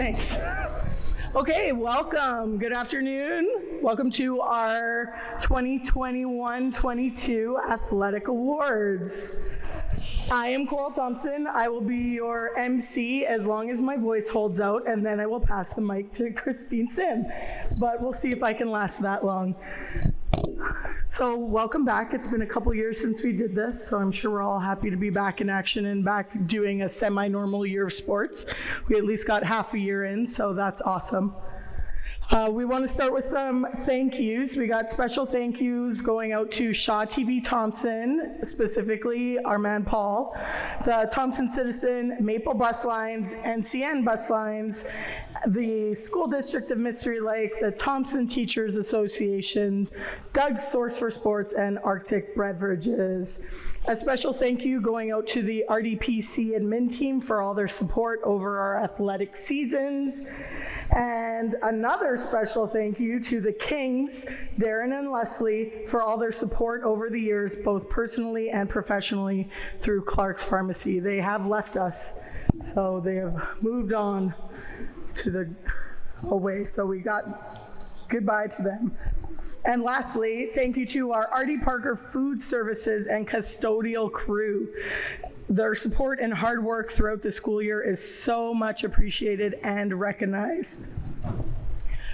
Thanks. Okay, welcome. Good afternoon. Welcome to our 2021-22 Athletic Awards. I am Coral Thompson. I will be your MC as long as my voice holds out, and then I will pass the mic to Christine Sim. But we'll see if I can last that long. So welcome back. It's been a couple years since we did this, so I'm sure we're all happy to be back in action and back doing a semi-normal year of sports. We at least got half a year in, so that's awesome. We want to start with some thank yous. We got special thank yous going out to Shaw TV Thompson, specifically our man Paul, the Thompson Citizen, Maple Bus Lines, NCN Bus Lines, the School District of Mystery Lake, the Thompson Teachers Association, Doug's Source for Sports, and Arctic Beverages. A special thank you going out to the RDPC admin team for all their support over our athletic seasons. And another special thank you to the Kings, Darren and Leslie, for all their support over the years, both personally and professionally through Clark's Pharmacy. They have left us, so they have moved on to the away, so we got goodbye to them. And lastly, thank you to our R.D. Parker Food Services and custodial crew. Their support and hard work throughout the school year is so much appreciated and recognized.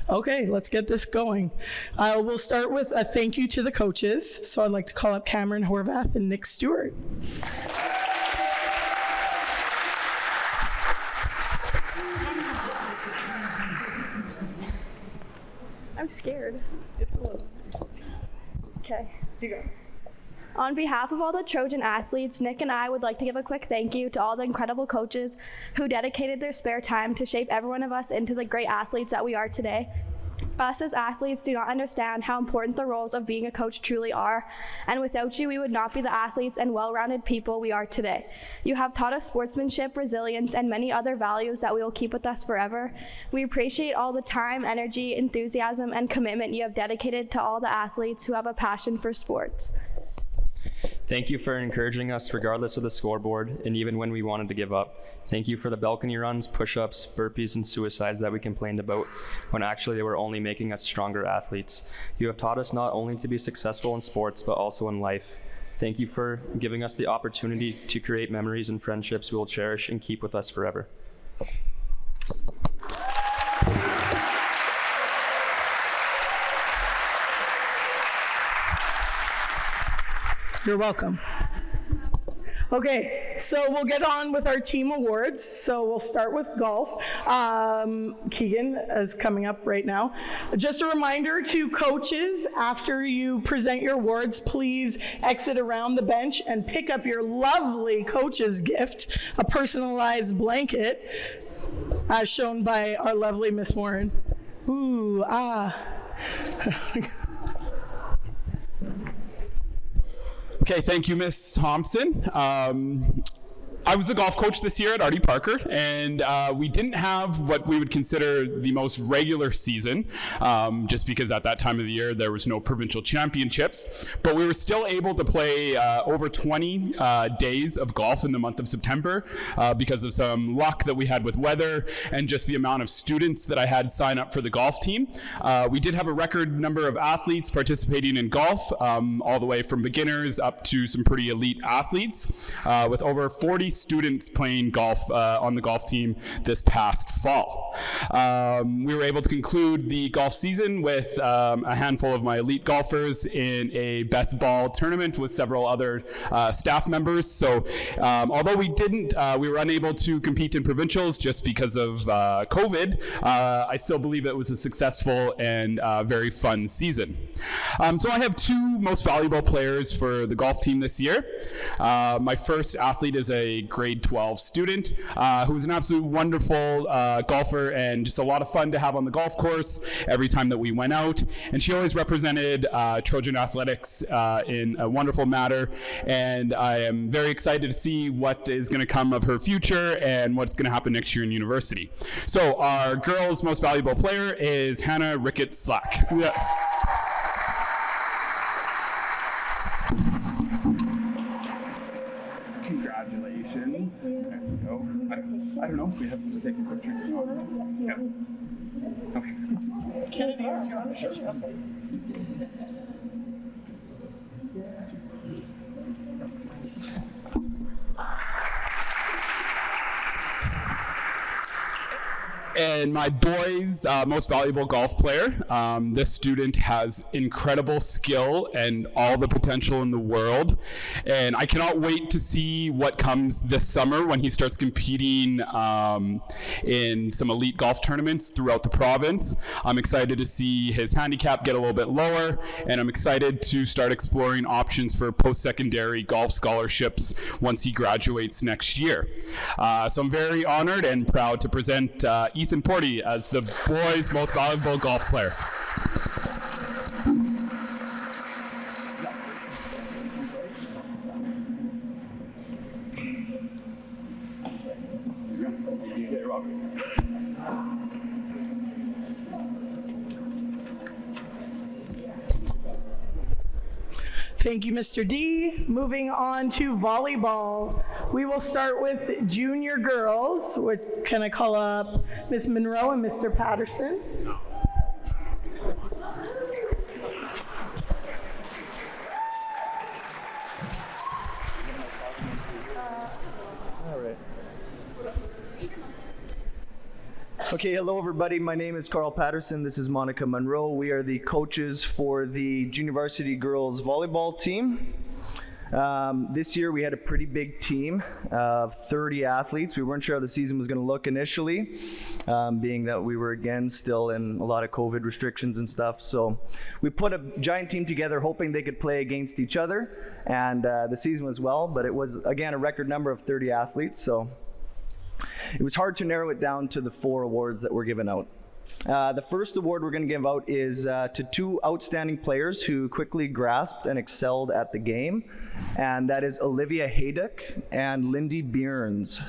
Okay, let's get this going. We'll start with a thank you to the coaches. So I'd like to call up Cameron Horvath and Nick Stewart. I'm scared. It's a little. Okay. You go. On behalf of all the Trojan athletes, Nick and I would like to give a quick thank you to all the incredible coaches who dedicated their spare time to shape every one of us into the great athletes that we are today. Us as athletes do not understand how important the roles of being a coach truly are, and without you, we would not be the athletes and well-rounded people we are today. You have taught us sportsmanship, resilience, and many other values that we will keep with us forever. We appreciate all the time, energy, enthusiasm, and commitment you have dedicated to all the athletes who have a passion for sports. Thank you for encouraging us regardless of the scoreboard and even when we wanted to give up. Thank you for the balcony runs, push-ups, burpees, and suicides that we complained about when actually they were only making us stronger athletes. You have taught us not only to be successful in sports, but also in life. Thank you for giving us the opportunity to create memories and friendships we will cherish and keep with us forever. You're welcome. Okay, so we'll get on with our team awards. So we'll start with golf. Keegan is coming up right now. Just a reminder to coaches, after you present your awards, please exit around the bench and pick up your lovely coach's gift, a personalized blanket, as shown by our lovely Miss Warren. Ooh, ah. Okay, thank you, Miss Thompson. I was the golf coach this year at R.D. Parker, and we didn't have what we would consider the most regular season, just because at that time of the year there was no provincial championships, but we were still able to play over 20 days of golf in the month of September because of some luck that we had with weather and just the amount of students that I had sign up for the golf team. We did have a record number of athletes participating in golf, all the way from beginners up to some pretty elite athletes, with over 40 students playing golf on the golf team this past fall. We were able to conclude the golf season with a handful of my elite golfers in a best ball tournament with several other staff members. So although we were unable to compete in provincials just because of COVID, I still believe it was a successful and very fun season. So I have two most valuable players for the golf team this year. My first athlete is a grade 12 student who was an absolute wonderful golfer and just a lot of fun to have on the golf course every time that we went out. And she always represented Trojan athletics in a wonderful manner. And I am very excited to see what is going to come of her future and what's going to happen next year in university. So our girls' most valuable player is Hannah Ricketts-Slack. Yeah. Congratulations. There we go. I don't know if we have to take a picture. Yeah. Okay. Kennedy, do you want to show something? And my boys' most valuable golf player. This student has incredible skill and all the potential in the world. And I cannot wait to see what comes this summer when he starts competing in some elite golf tournaments throughout the province. I'm excited to see his handicap get a little bit lower, and I'm excited to start exploring options for post-secondary golf scholarships once he graduates next year. So I'm very honored and proud to present Ethan Porty as the boys' most valuable golf player. Thank you, Mr. D. Moving on to volleyball. We will start with junior girls. Can I call up Ms. Monroe and Mr. Patterson? All right. Okay, hello everybody. My name is Carl Patterson. This is Monica Monroe. We are the coaches for the Junior Varsity Girls Volleyball team. This year we had a pretty big team of 30 athletes. We weren't sure how the season was going to look initially, being that we were again still in a lot of COVID restrictions and stuff. So we put a giant team together hoping they could play against each other, and the season was well, but it was again a record number of 30 athletes. So it was hard to narrow it down to the 4 awards that were given out. The first award we're going to give out is to 2 outstanding players who quickly grasped and excelled at the game, and that is Olivia Hayduck and Lindy Bierns.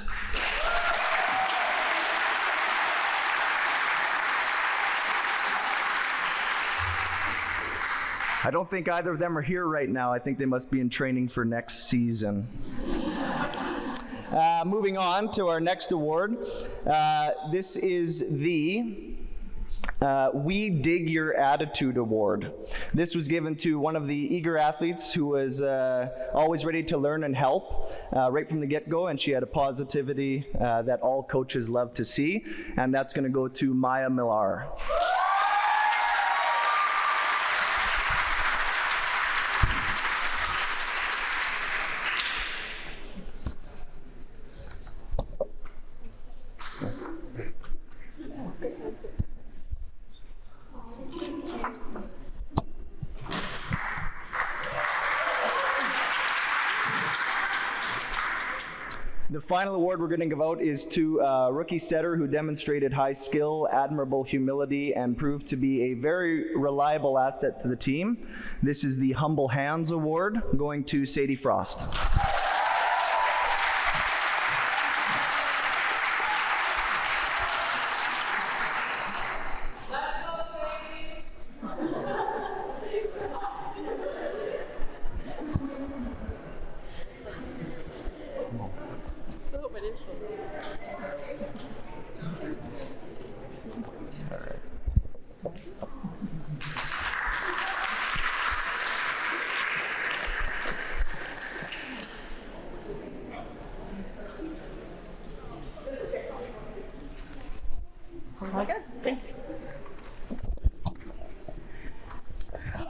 I don't think either of them are here right now. I think they must be in training for next season. Moving on to our next award. This is the We Dig Your Attitude Award. This was given to one of the eager athletes who was always ready to learn and help right from the get-go, and she had a positivity that all coaches love to see, and that's going to go to Maya Millar. The final award we're going to give out is to a rookie setter who demonstrated high skill, admirable humility, and proved to be a very reliable asset to the team. This is the Humble Hands Award, going to Sadie Frost.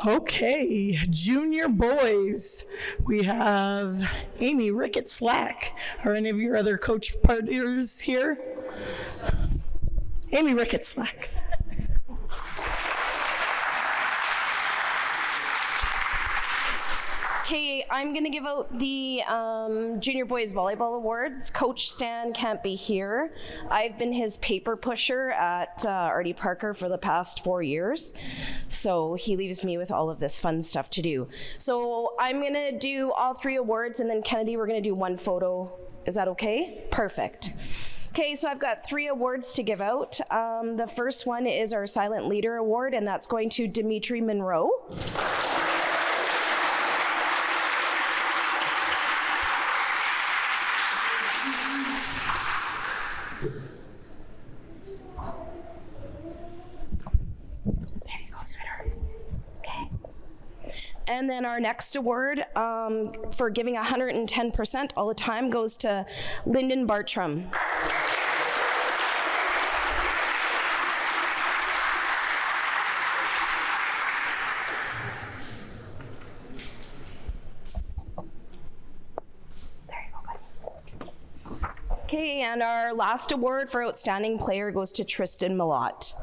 Okay, junior boys. We have Amy Rickett-Slack. Are any of your other coach partners here? Amy Rickett-Slack. Okay, I'm going to give out the Junior Boys Volleyball Awards. Coach Stan can't be here. I've been his paper pusher at Artie Parker for the past 4 years, so he leaves me with all of this fun stuff to do. So I'm going to do all 3 awards, and then Kennedy, we're going to do 1 photo. Is that okay? Perfect. Okay, so I've got 3 awards to give out. The first one is our Silent Leader Award, and that's going to Dimitri Monroe. And then our next award for giving 110% all the time goes to Lyndon Bartram. Okay, and our last award for outstanding player goes to Tristan Malott.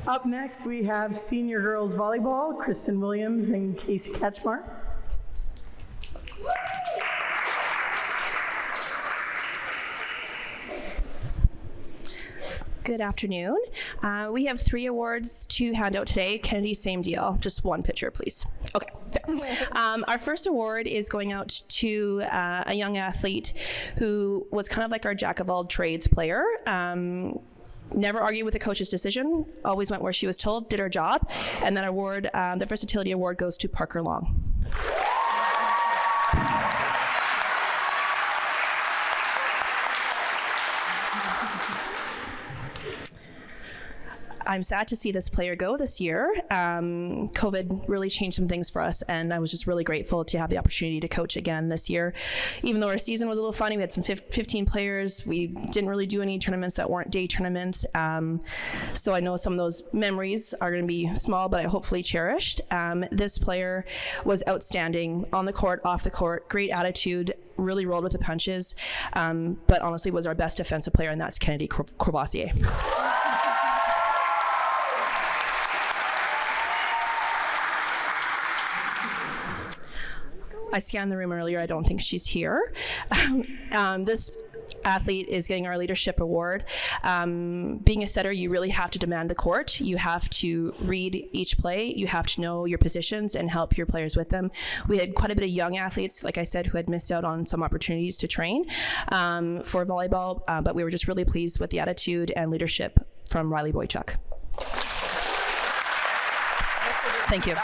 Up next, we have senior girls volleyball, Kristen Williams and Casey Ketchmar. Good afternoon. We have 3 awards to hand out today. Kennedy, same deal. Just one picture, please. Okay. Our first award is going out to a young athlete who was kind of like our jack of all trades player. Never argued with the coach's decision, always went where she was told, did her job. And that award, the versatility award, goes to Parker Long. I'm sad to see this player go this year. COVID really changed some things for us, and I was just really grateful to have the opportunity to coach again this year. Even though our season was a little funny, we had some 15 players. We didn't really do any tournaments that weren't day tournaments. So I know some of those memories are going to be small, but I hopefully cherished. This player was outstanding on the court, off the court, great attitude, really rolled with the punches, but honestly was our best defensive player, and that's Kennedy Courvoisier. I scanned the room earlier. I don't think she's here. This athlete is getting our leadership award. Being a setter, you really have to demand the court. You have to read each play. You have to know your positions and help your players with them. We had quite a bit of young athletes, like I said, who had missed out on some opportunities to train for volleyball, but we were just really pleased with the attitude and leadership from Riley Boychuk. Thank you.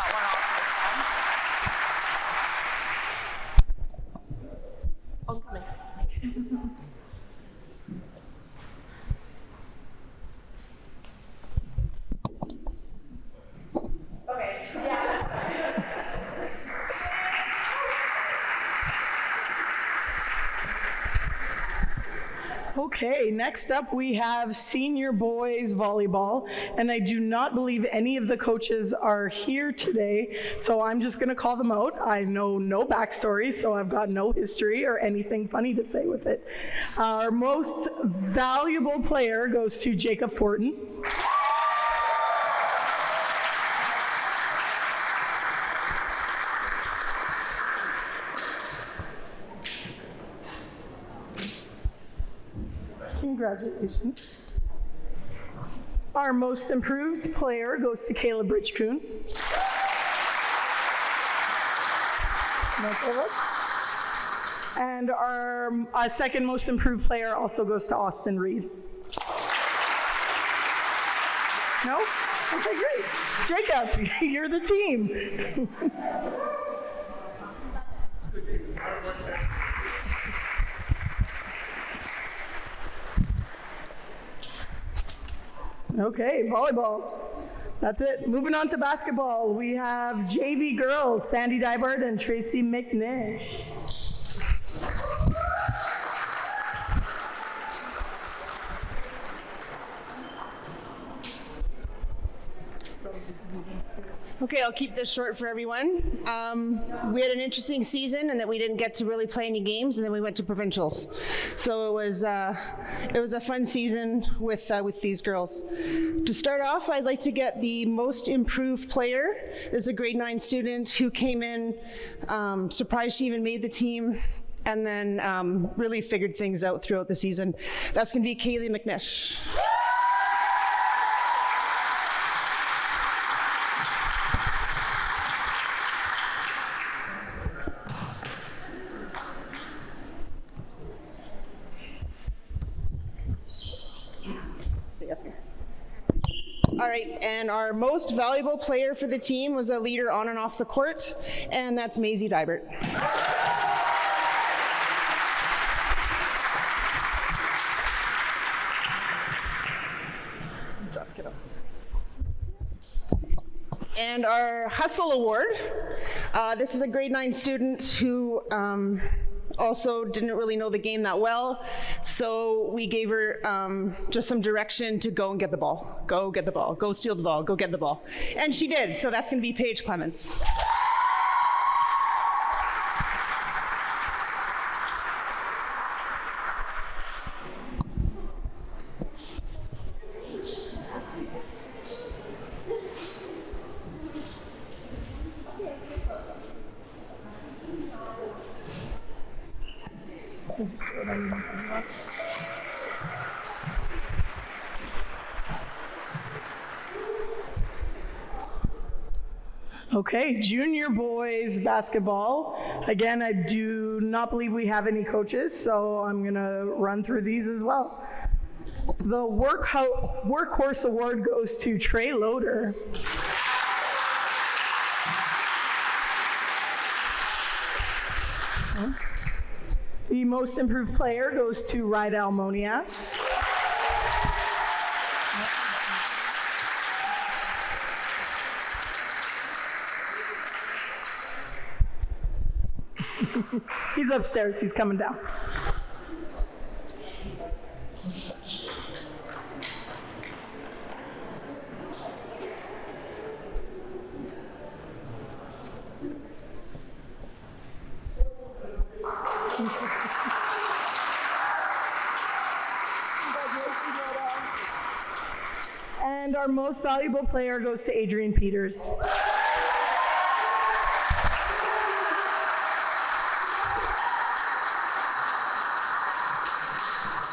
Okay, next up we have senior boys volleyball, and I do not believe any of the coaches are here today, so I'm just gonna call them out. I know no backstory, so I've got no history or anything funny to say with it. Our most valuable player goes to Jacob Fortin. Congratulations. Our most improved player goes to Kayla Bridgecoon. And our second most improved player also goes to Austin Reed. No? Okay, great. Jacob, you're the team. Okay, volleyball. That's it. Moving on to basketball, we have JV girls, Sandy Dybart and Tracy McNish. Okay, I'll keep this short for everyone. We had an interesting season in that we didn't get to really play any games, and then we went to provincials. So it was a fun season with these girls. To start off, I'd like to get the most improved player. This is a grade 9 student who came in, surprised she even made the team, and then really figured things out throughout the season. That's going to be Kaylee McNish. All right, and our most valuable player for the team was a leader on and off the court, and that's Maisie Dybert. And our Hustle Award, this is a grade 9 student who also didn't really know the game that well, so we gave her just some direction to go and get the ball. Go get the ball, go steal the ball, go get the ball. And she did, so that's gonna be Paige Clements. Okay, junior boys basketball. Again, I do not believe we have any coaches, so I'm gonna run through these as well. The Workhorse Award goes to Trey Loader. The most improved player goes to Rydal Monias. He's upstairs, he's coming down. And our most valuable player goes to Adrian Peters.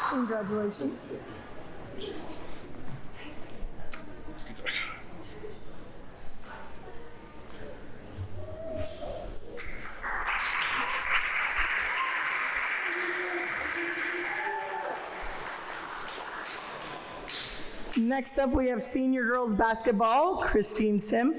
Congratulations. Next up, we have senior girls basketball, Christine Sim.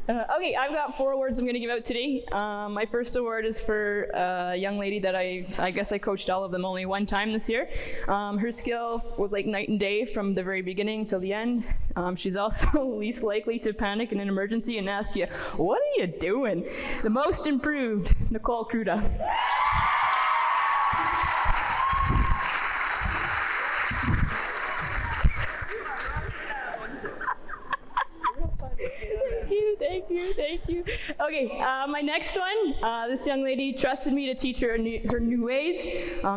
Okay, I've got 4 awards I'm going to give out today. My first award is for a young lady that I guess I coached all of them only one time this year. Her skill was like night and day from the very beginning till the end. She's also least likely to panic in an emergency and ask you, "What are you doing?" The most improved, Nicole Kruda. Thank you. Okay, my next one, this young lady trusted me to teach her her new ways.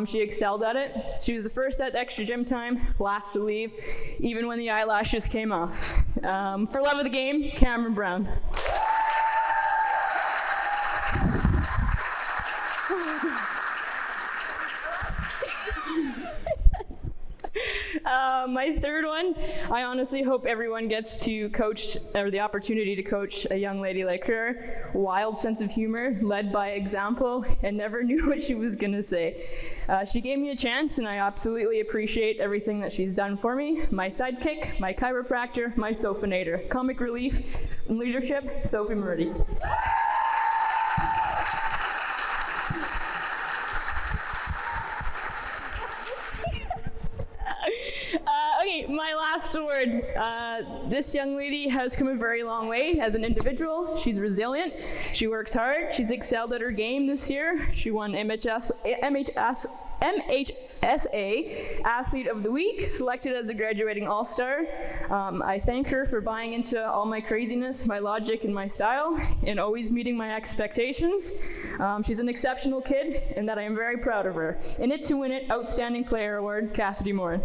She excelled at it. She was the first at extra gym time, last to leave, even when the eyelashes came off. For love of the game, Cameron Brown. My third one, I honestly hope everyone gets to coach, or the opportunity to coach a young lady like her. Wild sense of humor, led by example, and never knew what she was gonna say. She gave me a chance, and I absolutely appreciate everything that she's done for me. My sidekick, my chiropractor, my sofinator. Comic relief and leadership, Sophie Murray. Okay, my last award. This young lady has come a very long way as an individual. She's resilient. She works hard. She's excelled at her game this year. She won MHSA Athlete of the Week, selected as a graduating all-star. I thank her for buying into all my craziness, my logic, and my style, and always meeting my expectations. She's an exceptional kid, and that I am very proud of her. In it to win it, Outstanding Player Award, Cassidy Moore.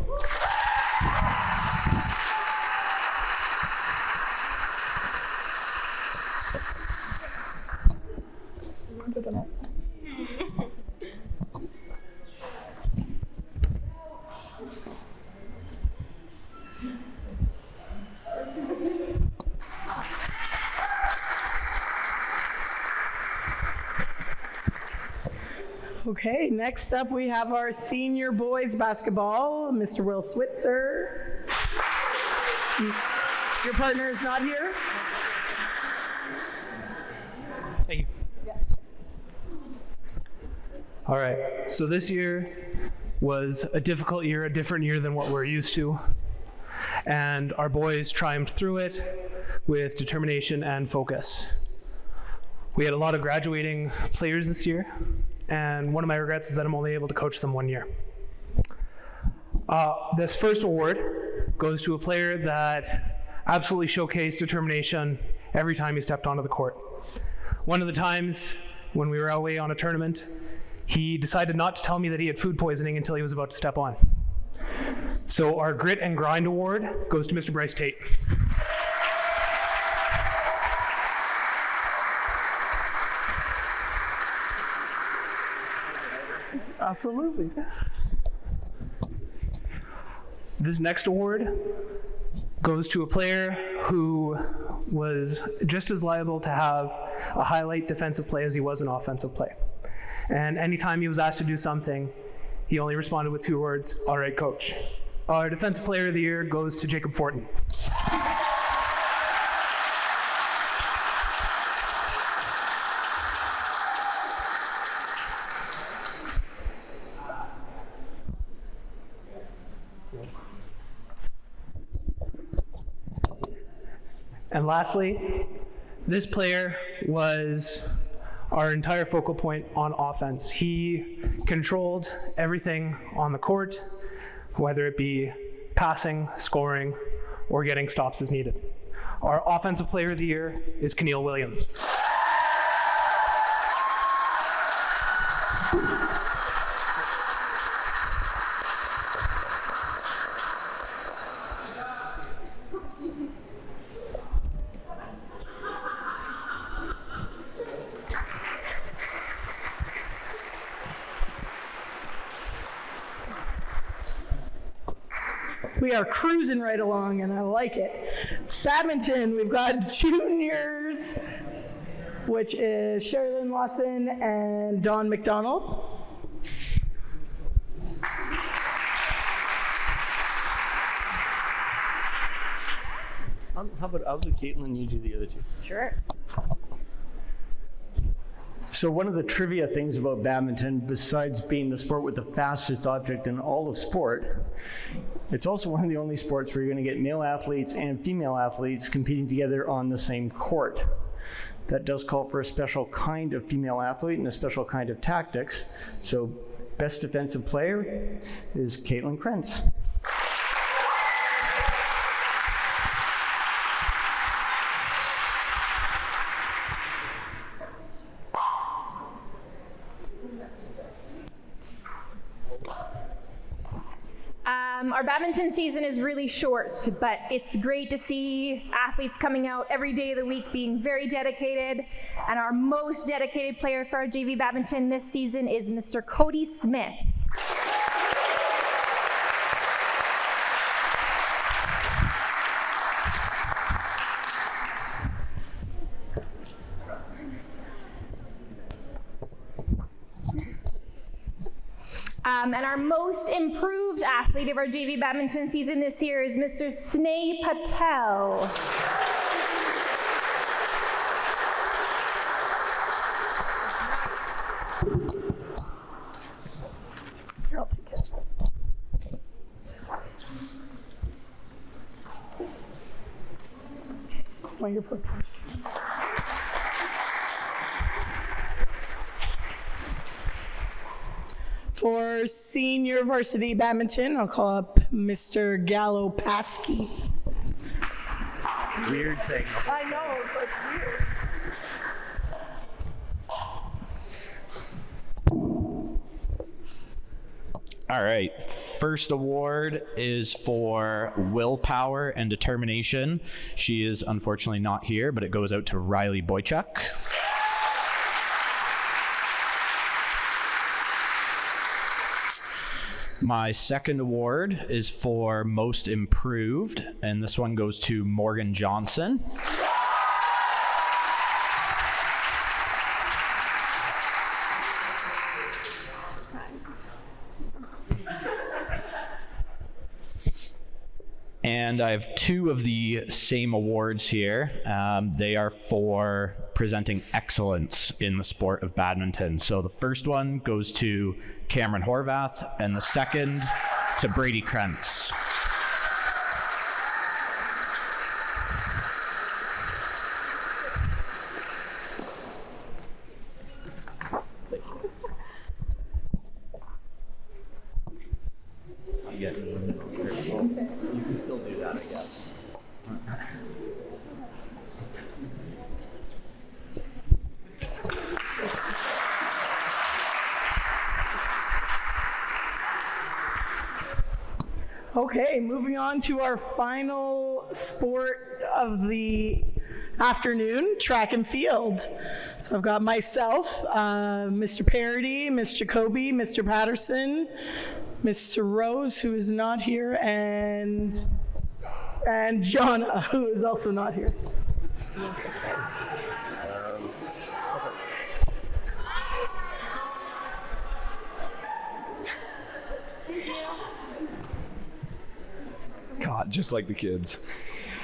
Okay, next up we have our senior boys basketball, Mr. Will Switzer. Your partner is not here? Thank you. All right, so this year was a difficult year, a different year than what we're used to. And our boys triumphed through it with determination and focus. We had a lot of graduating players this year, and one of my regrets is that I'm only able to coach them 1 year. This first award goes to a player that absolutely showcased determination every time he stepped onto the court. One of the times when we were away on a tournament, he decided not to tell me that he had food poisoning until he was about to step on. So our Grit and Grind Award goes to Mr. Bryce Tate. Absolutely. This next award goes to a player who was just as liable to have a highlight defensive play as he was an offensive play. And anytime he was asked to do something, he only responded with 2 words, "All right, coach." Our defensive player of the year goes to Jacob Fortin. And lastly, this player was our entire focal point on offense. He controlled everything on the court, whether it be passing, scoring, or getting stops as needed. Our offensive player of the year is Keneal Williams. We are cruising right along, and I like it. Badminton, we've got juniors, which is Sherilyn Lawson and Dawn McDonald. How about I'll do Caitlin, you do the other two. Sure. So one of the trivia things about badminton, besides being the sport with the fastest object in all of sport, it's also one of the only sports where you're going to get male athletes and female athletes competing together on the same court. That does call for a special kind of female athlete and a special kind of tactics. So best defensive player is Caitlin Krentz. Our badminton season is really short, but it's great to see athletes coming out every day of the week being very dedicated. And our most dedicated player for our JV badminton this season is Mr. Cody Smith. And our most improved athlete of our JV badminton season this year is Mr. Sneh Patel. Here, I'll take it. While you're preparing. For senior varsity badminton, I'll call up Mr. Gallo Paskey. Weird thing. I know, it's like weird. All right, first award is for willpower and determination. She is unfortunately not here, but it goes out to Riley Boychuk. My second award is for most improved, and this one goes to Morgan Johnson. And I have two of the same awards here. They are for presenting excellence in the sport of badminton. So the first one goes to Cameron Horvath, and the second to Brady Krentz. You can still do that, I guess. Okay, moving on to our final sport of the afternoon, track and field. So I've got myself, Mr. Parody, Ms. Jacoby, Mr. Patterson, Mr. Rose, who is not here, and Jonna, who is also not here. God, just like the kids.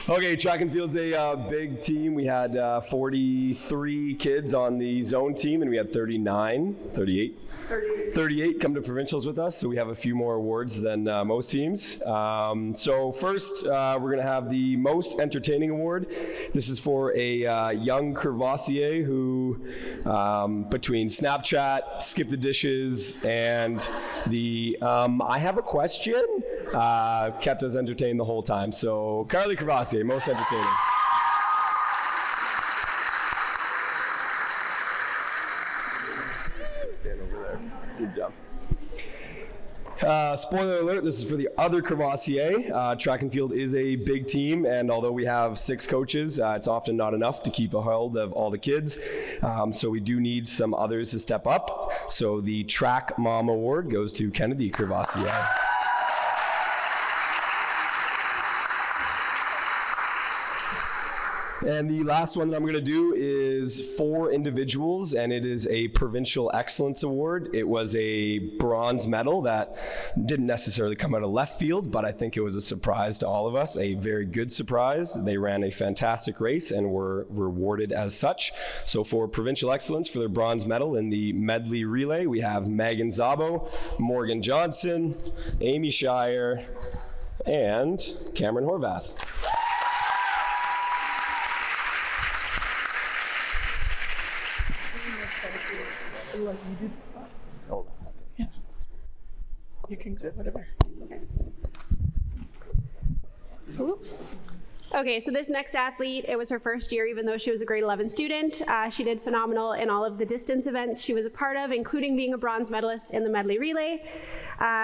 Okay, track and field's a big team. We had 43 kids on the zone team, and we had 38 come to provincials with us, so we have a few more awards than most teams. So first, we're going to have the most entertaining award. This is for a young Crevassier who, between Snapchat, Skip the Dishes, and the I Have a Question, kept us entertained the whole time. So Carly Crevassier, most entertaining. Stand over there. Good job. Spoiler alert, this is for the other Crevassier. Track and field is a big team, and although we have 6 coaches, it's often not enough to keep a hold of all the kids. So we do need some others to step up. So the Track Mom Award goes to Kennedy Crevassier. And the last one that I'm going to do is for individuals, and it is a Provincial Excellence Award. It was a bronze medal that didn't necessarily come out of left field, but I think it was a surprise to all of us, a very good surprise. They ran a fantastic race and were rewarded as such. So for Provincial Excellence, for their bronze medal in the medley relay, we have Megan Zabo, Morgan Johnson, Amy Shire, and Cameron Horvath. You do this last. Oh. Yeah. You can go, whatever. Okay. Okay, so this next athlete, it was her first year, even though she was a grade 11 student. She did phenomenal in all of the distance events she was a part of, including being a bronze medalist in the medley relay.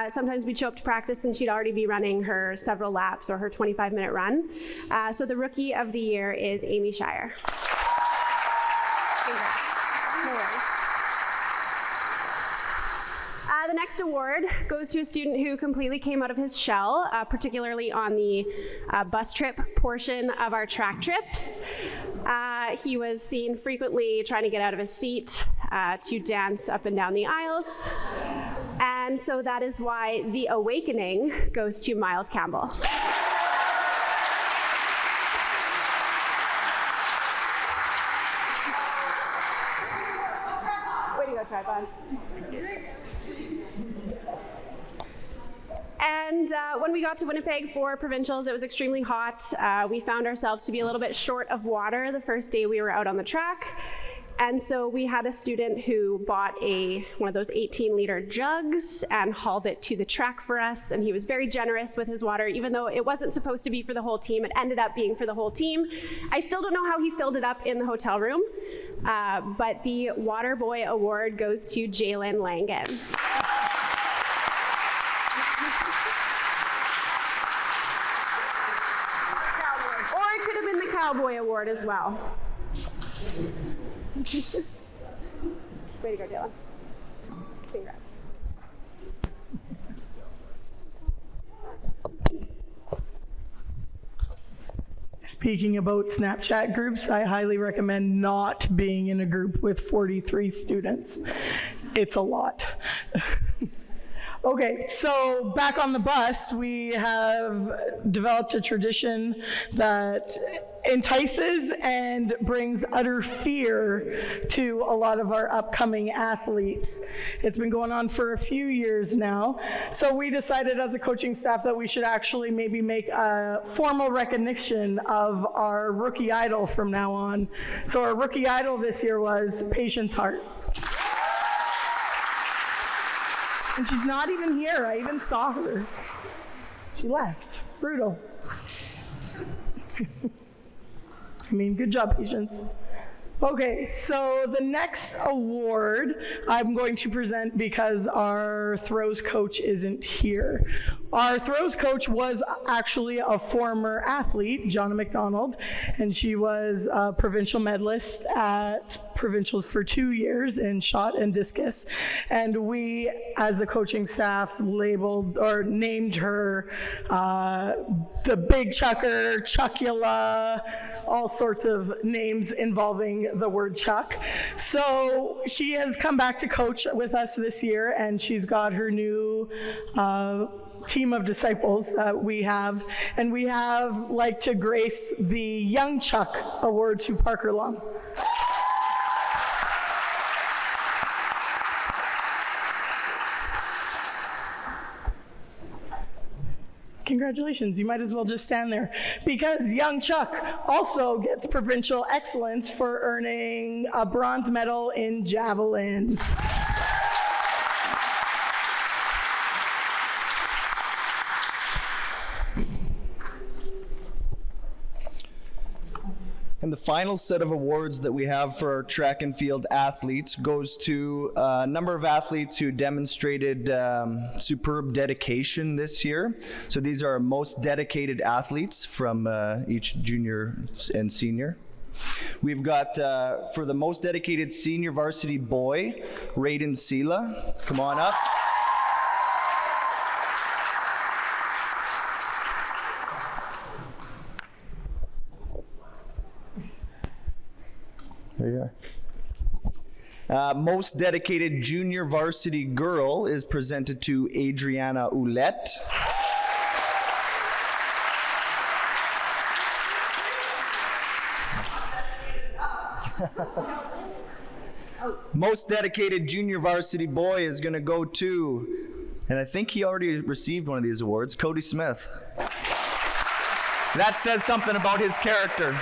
Sometimes we'd show up to practice and she'd already be running her several laps or her 25-minute run. So the rookie of the year is Amy Shire. Congrats. No worries. The next award goes to a student who completely came out of his shell, particularly on the bus trip portion of our track trips. He was seen frequently trying to get out of his seat to dance up and down the aisles. And so that is why the awakening goes to Miles Campbell. Way to go, tripods. And when we got to Winnipeg for provincials, it was extremely hot. We found ourselves to be a little bit short of water the first day we were out on the track. And so we had a student who bought one of those 18-liter jugs and hauled it to the track for us. And he was very generous with his water, even though it wasn't supposed to be for the whole team. It ended up being for the whole team. I still don't know how he filled it up in the hotel room, but the Water Boy Award goes to Jalen Langan. Cowboy Award as well. Way to go, Dylan. Congrats. Speaking about Snapchat groups, I highly recommend not being in a group with 43 students. It's a lot. Okay, so back on the bus, we have developed a tradition that entices and brings utter fear to a lot of our upcoming athletes. It's been going on for a few years now, so we decided as a coaching staff that we should actually maybe make a formal recognition of our rookie idol from now on. So our rookie idol this year was Patience Hart. And she's not even here. I even saw her. She left. Brutal. I mean, good job, Patience. Okay, so the next award I'm going to present because our throws coach isn't here. Our throws coach was actually a former athlete, Jonna McDonald, and she was a provincial medalist at provincials for 2 years in shot and discus. And we, as a coaching staff, labeled or named her the Big Chucker, Chuckula, all sorts of names involving the word Chuck. So she has come back to coach with us this year, and she's got her new team of disciples that we have, and we have like to grace the Young Chuck Award to Parker Lum. Congratulations, you might as well just stand there, because young Chuck also gets provincial excellence for earning a bronze medal in javelin. And the final set of awards that we have for our track and field athletes goes to a number of athletes who demonstrated superb dedication this year. So these are our most dedicated athletes from each junior and senior. We've got, for the most dedicated senior varsity boy, Raiden Sela. Come on up. There you are. Most dedicated junior varsity girl is presented to Adriana Ouellette. Most dedicated junior varsity boy is going to go to, and I think he already received one of these awards, Cody Smith. That says something about his character.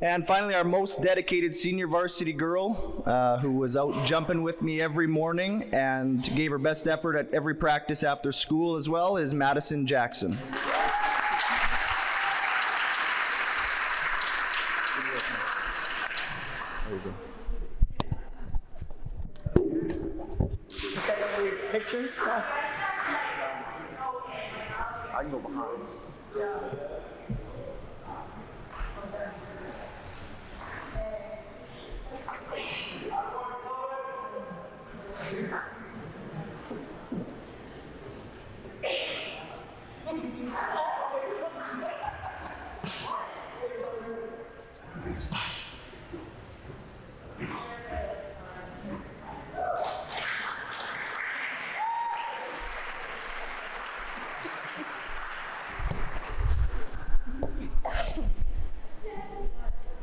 And finally, our most dedicated senior varsity girl, who was out jumping with me every morning and gave her best effort at every practice after school as well, is Madison Jackson. Picture? Yeah. I can go behind. Yeah.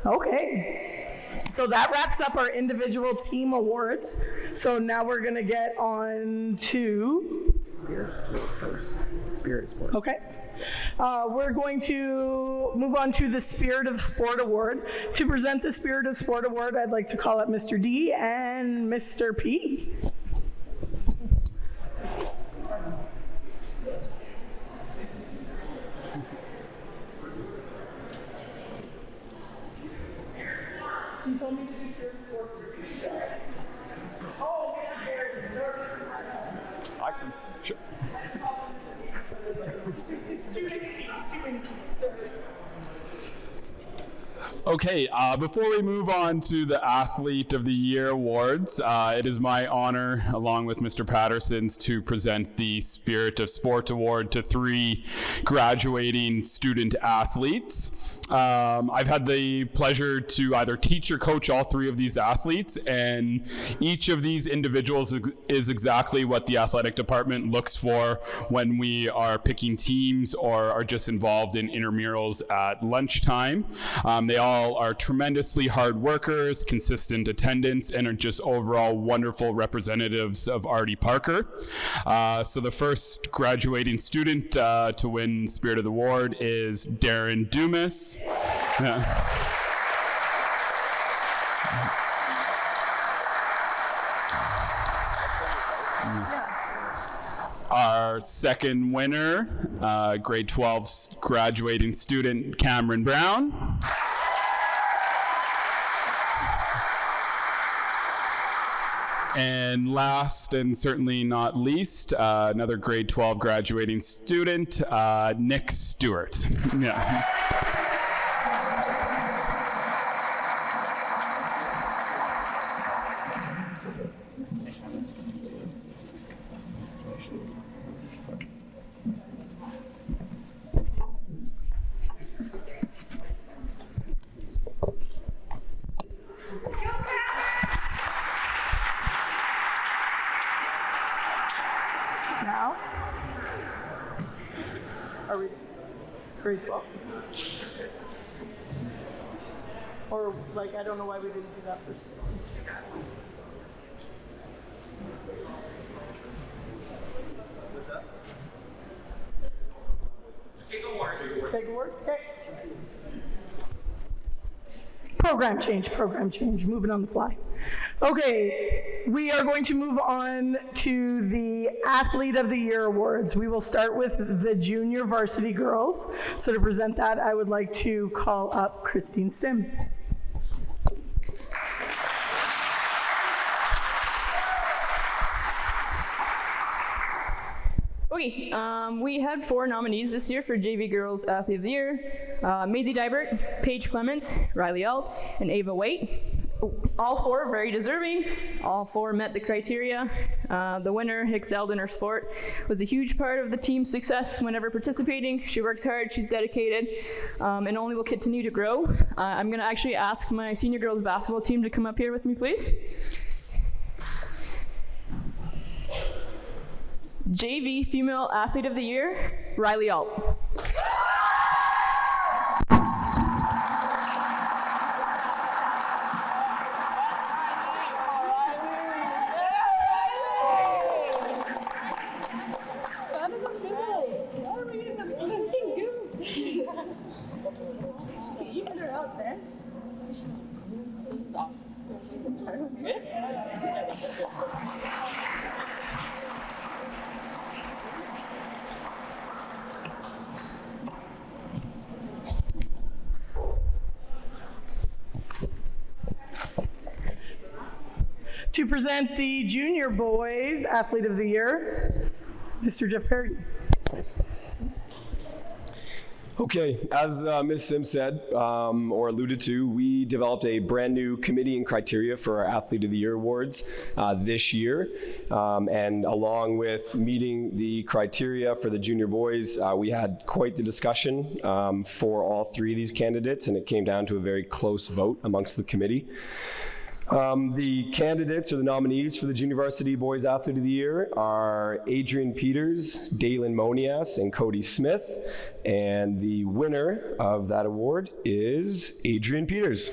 Okay, so that wraps up our individual team awards. So now we're gonna get on to Spirit Sport first. Spirit Sport. Okay. We're going to move on to the Spirit of Sport Award. To present the Spirit of Sport Award, I'd like to call up Mr. D and Mr. P. She told me to do Spirit of Sport. Oh, Mr. Barry. I can. Sure. Too many keys, sorry. Okay, before we move on to the Athlete of the Year awards, it is my honor, along with Mr. Patterson's, to present the Spirit of Sport Award to 3 graduating student athletes. I've had the pleasure to either teach or coach all 3 of these athletes, and each of these individuals is exactly what the athletic department looks for when we are picking teams or are just involved in intramurals at lunchtime. They all are tremendously hard workers, consistent attendance, and are just overall wonderful representatives of Artie Parker. So the first graduating student to win Spirit of the Award is Darren Dumas. Our second winner, grade 12 graduating student Cameron Brown. And last and certainly not least, another grade 12 graduating student, Nick Stewart. Yeah. Now, are we grade 12? Or, like, I don't know why we didn't do that first. Big awards. Big awards, okay. Program change, moving on the fly. Okay, we are going to move on to the Athlete of the Year awards. We will start with the junior varsity girls. So to present that, I would like to call up Christine Sim. Okay, we had 4 nominees this year for JV Girls Athlete of the Year. Maisie Dybert, Paige Clements, Riley Alt, and Ava Waite. All 4 very deserving. All 4 met the criteria. The winner excelled in her sport, was a huge part of the team's success whenever participating. She works hard, she's dedicated, and only will continue to grow. I'm going to actually ask my senior girls basketball team to come up here with me, please. JV Female Athlete of the Year, Riley Alt. To present the Junior Boys Athlete of the Year, Mr. Jeff Perry. Okay, as Ms. Sim said, or alluded to, we developed a brand new committee and criteria for our Athlete of the Year awards this year. And along with meeting the criteria for the junior boys, we had quite the discussion for all 3 of these candidates, and it came down to a very close vote amongst the committee. The candidates or the nominees for the Junior Varsity Boys Athlete of the Year are Adrian Peters, Dalen Monias, and Cody Smith. And the winner of that award is Adrian Peters.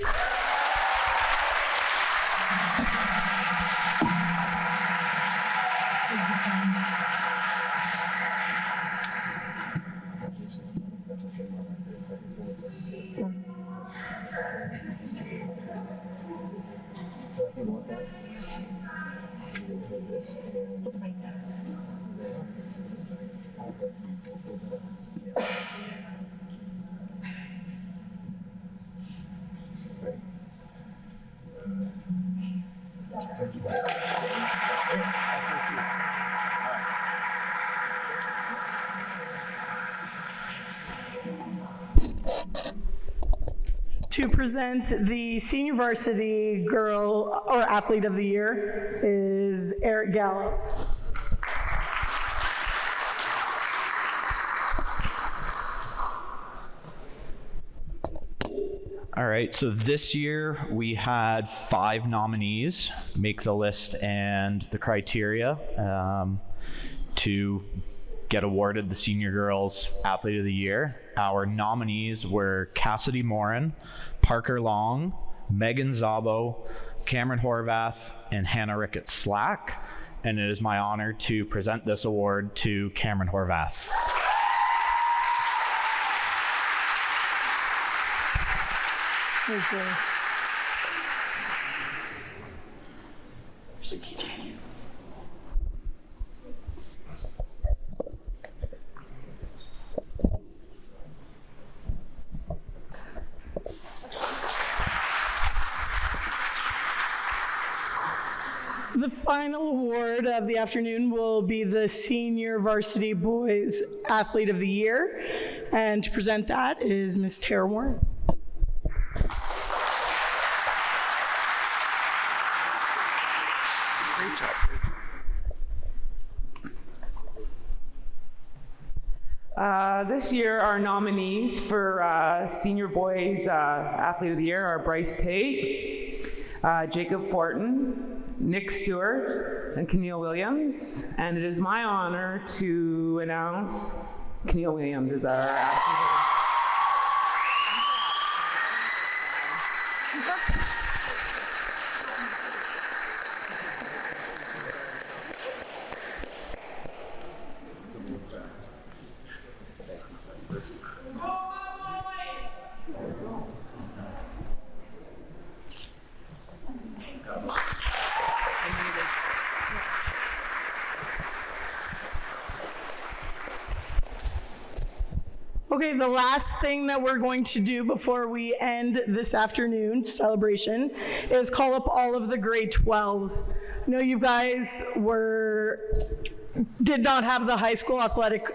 To present the Senior Varsity Girl or Athlete of the Year is Eric Gallo. All right, so this year we had 5 nominees make the list, and the criteria to get awarded the Senior Girls Athlete of the Year. Our nominees were Cassidy Morin, Parker Long, Megan Zabo, Cameron Horvath, and Hannah Ricketts Slack. And it is my honor to present this award to Cameron Horvath. Thank you. The final award of the afternoon will be the Senior Varsity Boys Athlete of the Year. And to present that is Ms. Tara Warren. This year, our nominees for Senior Boys Athlete of the Year are Bryce Tate, Jacob Fortin, Nick Stewart, and Keneal Williams. And it is my honor to announce Keneal Williams as our athlete. Okay, the last thing that we're going to do before we end this afternoon's celebration is call up all of the grade 12s. I know you guys did not have the high school athletic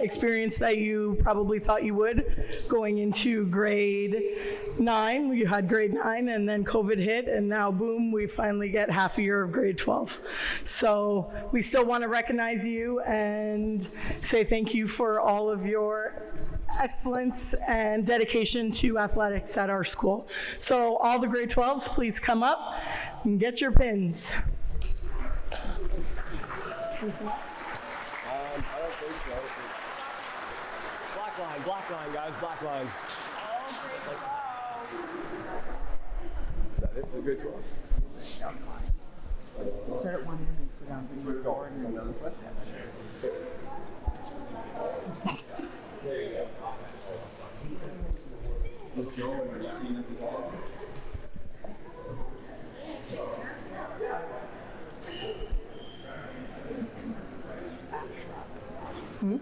experience that you probably thought you would going into grade 9. You had grade 9 and then COVID hit, and now boom, we finally get half a year of grade 12. So we still want to recognize you and say thank you for all of your excellence and dedication to athletics at our school. So all the grade 12s, please come up and get your pins. I don't think so. Black line, guys, black line. Is that it for grade 12? Start at one end and sit down and record and another foot. There you go. Look here when you're seeing it together. Hmm?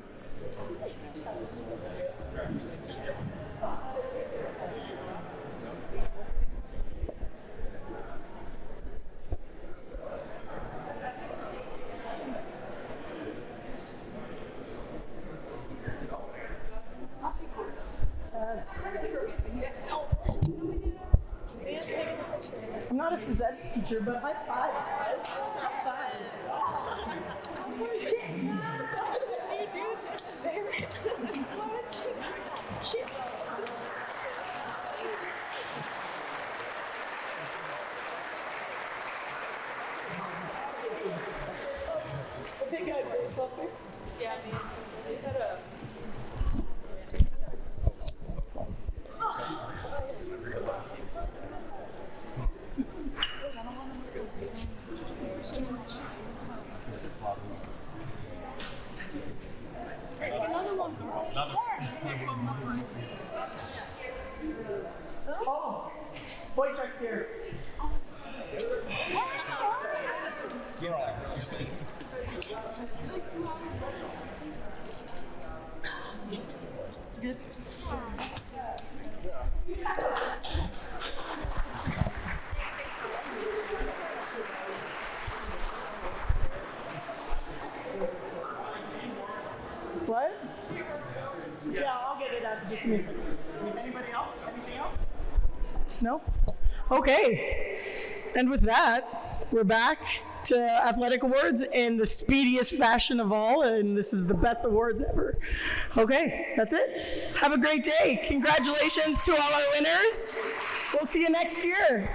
I'm not a phys ed teacher, but high five, guys. High fives. We'll take a grade 12 pick. Yeah, Oh, boy check's here. Good. What? Yeah, I'll get it out. Just give me a second. Anybody else? Anything else? No? Okay. And with that, we're back to Athletic Awards in the speediest fashion of all, and this is the best awards ever. Okay, that's it. Have a great day. Congratulations to all our winners. We'll see you next year.